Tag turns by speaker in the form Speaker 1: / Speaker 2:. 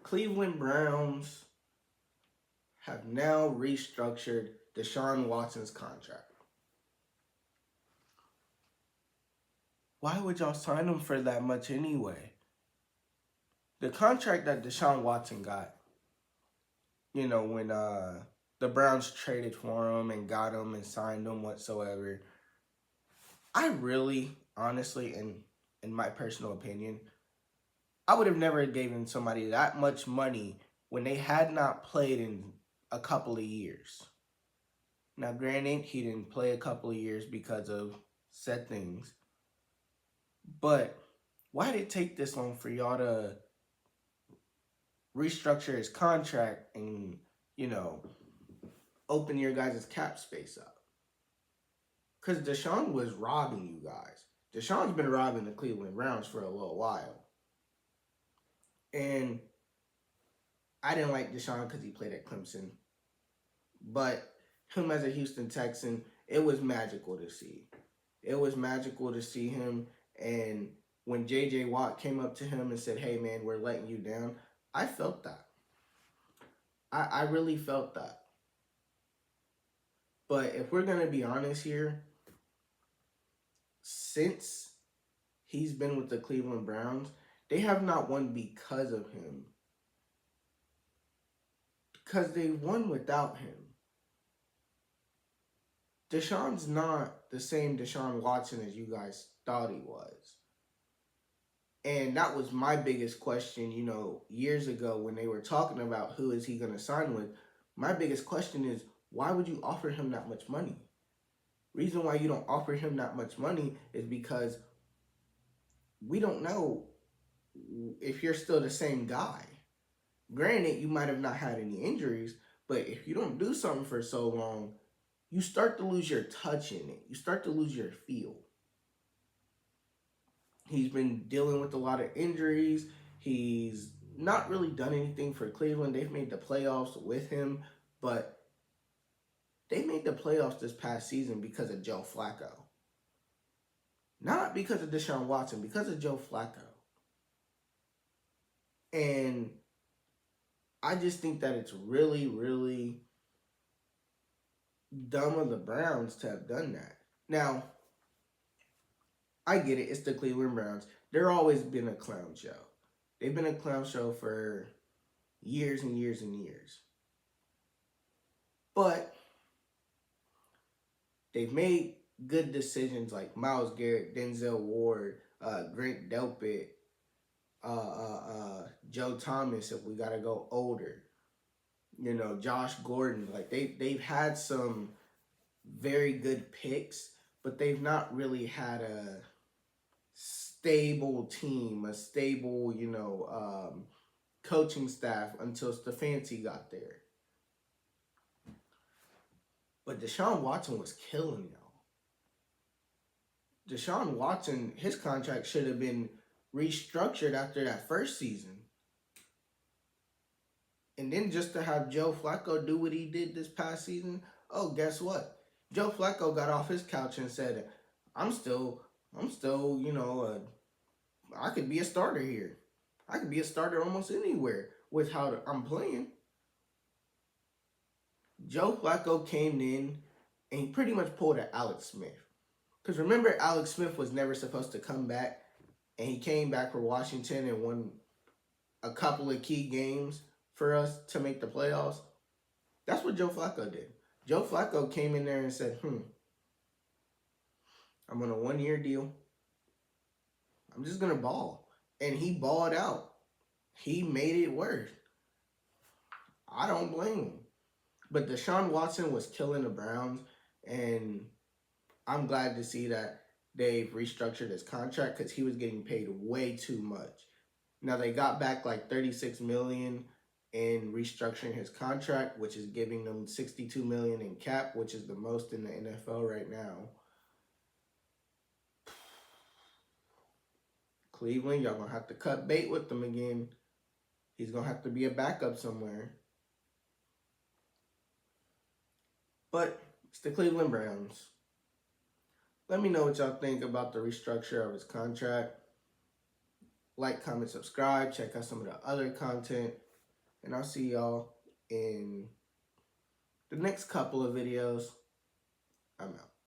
Speaker 1: Cleveland Browns have now restructured Deshaun Watson's contract. Why would y'all sign him for that much anyway? The contract that Deshaun Watson got, when the Browns traded for him and got him and signed him whatsoever, I really, honestly, in my personal opinion, I would have never given somebody that much money when they had not played in a couple of years. Now, granted, he didn't play a couple of years because of said things, but why did it take this long for y'all to restructure his contract and, open your guys' cap space up? Because Deshaun was robbing you guys. Deshaun's been robbing the Cleveland Browns for a little while. And I didn't like Deshaun because he played at Clemson. But him as a Houston Texan, it was magical to see. It was magical to see him. And when J.J. Watt came up to him and said, hey, man, we're letting you down, I felt that. I really felt that. But if we're going to be honest here, since he's been with the Cleveland Browns, they have not won because of him. Because they won without him. Deshaun's not the same Deshaun Watson as you guys thought he was. And that was my biggest question, years ago when they were talking about who is he going to sign with. My biggest question is, why would you offer him that much money? Reason why you don't offer him that much money is because we don't know if you're still the same guy. Granted, you might have not had any injuries, but if you don't do something for so long, you start to lose your touch in it. You start to lose your feel. He's been dealing with a lot of injuries. He's not really done anything for Cleveland. They've made the playoffs with him, but they made the playoffs this past season because of Joe Flacco. Not because of Deshaun Watson, because of Joe Flacco. And I just think that it's really, really dumb of the Browns to have done that. Now, I get it. It's the Cleveland Browns. They're always been a clown show. They've been a clown show for years and years and years. But they've made good decisions like Myles Garrett, Denzel Ward, Grant Delpit, Joe Thomas, if we got to go older. Josh Gordon. Like they've had some very good picks, but they've not really had a stable team, a stable, coaching staff until Stefanski got there. But Deshaun Watson was killing y'all. Deshaun Watson, his contract should have been restructured after that first season. And then just to have Joe Flacco do what he did this past season, oh, guess what? Joe Flacco got off his couch and said, I'm still, I could be a starter here. I could be a starter almost anywhere with how I'm playing. Joe Flacco came in and he pretty much pulled an Alex Smith. Because remember, Alex Smith was never supposed to come back, and he came back for Washington and won a couple of key games for us to make the playoffs. That's what Joe Flacco did. Joe Flacco came in there and said, I'm on a 1-year deal. I'm just going to ball. And he balled out. He made it work. I don't blame him. But Deshaun Watson was killing the Browns, and I'm glad to see that they've restructured his contract because he was getting paid way too much. Now they got back like $36 million in restructuring his contract, which is giving them $62 million in cap, which is the most in the NFL right now. Cleveland, y'all gonna have to cut bait with them again. He's gonna have to be a backup somewhere. But it's the Cleveland Browns. Let me know what y'all think about the restructure of his contract. Like, comment, subscribe. Check out some of the other content. And I'll see y'all in the next couple of videos. I'm out.